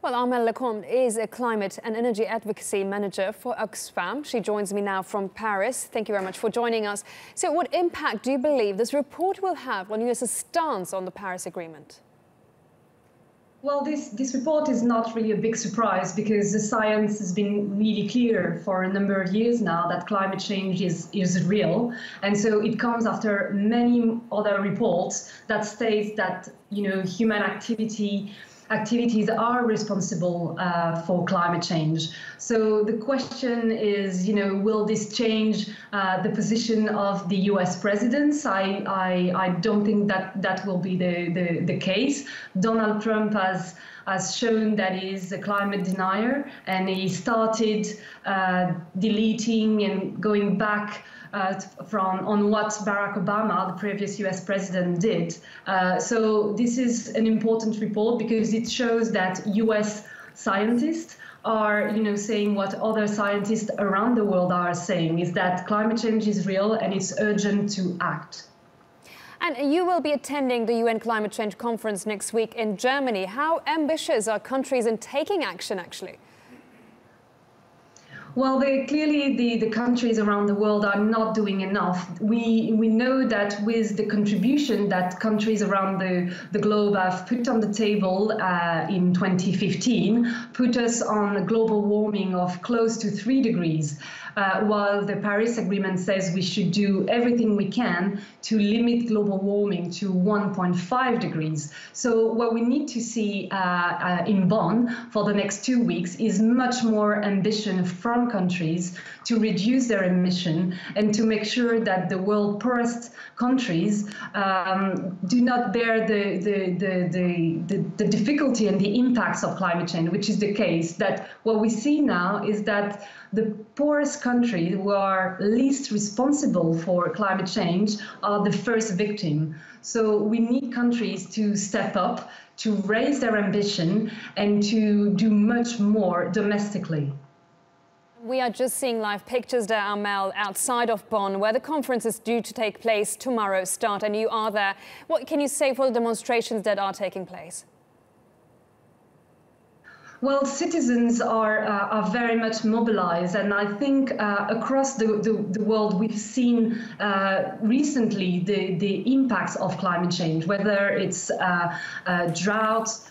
Well, Armelle Le Comte is a climate and energy advocacy manager for Oxfam. She joins me now from Paris. Thank you very much for joining us. So what impact do you believe this report will have on US's stance on the Paris Agreement? Well, this report is not really a big surprise because the science has been really clear for a number of years now that climate change is real. And so it comes after many other reports that states that, human activities are responsible for climate change. So the question is, will this change the position of the US presidents? I don't think that will be the case. Donald Trump has shown that he is a climate denier, and he started deleting and going back on what Barack Obama, the previous US president, did. So this is an important report because it shows that US scientists are saying what other scientists around the world are saying, is that climate change is real and it's urgent to act. And you will be attending the UN Climate Change Conference next week in Germany. How ambitious are countries in taking action, actually? Well, clearly the countries around the world are not doing enough. We know that with the contribution that countries around the globe have put on the table in 2015, put us on a global warming of close to 3 degrees, while the Paris Agreement says we should do everything we can to limit global warming to 1.5 degrees. So what we need to see in Bonn for the next 2 weeks is much more ambition from countries to reduce their emission and to make sure that the world's poorest countries do not bear the difficulty and the impacts of climate change, which is the case. That what we see now is that the poorest countries who are least responsible for climate change are the first victim. So we need countries to step up, to raise their ambition and to do much more domestically. We are just seeing live pictures there, Armelle, outside of Bonn, where the conference is due to take place tomorrow start, and you are there. What can you say for the demonstrations that are taking place? Well, citizens are very much mobilized, and I think across the world we've seen recently the impacts of climate change, whether it's droughts,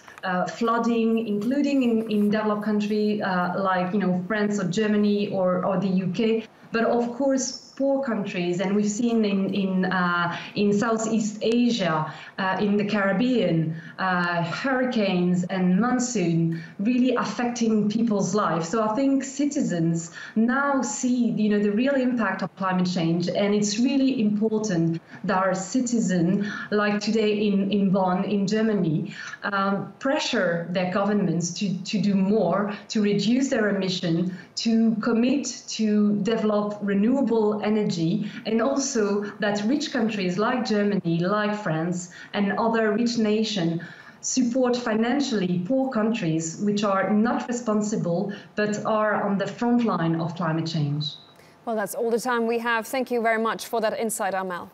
flooding, including in developed countries like France or Germany or the UK, but of course poor countries, and we've seen in Southeast Asia, in the Caribbean, hurricanes and monsoon really affecting people's lives. So I think citizens now see the real impact of climate change, and it's really important that our citizens, like today in Bonn, in Germany, pressure their governments to do more, to reduce their emission, to commit to develop renewable energy, and also that rich countries like Germany, like France, and other rich nations support financially poor countries which are not responsible but are on the front line of climate change. Well, that's all the time we have. Thank you very much for that insight, Armelle.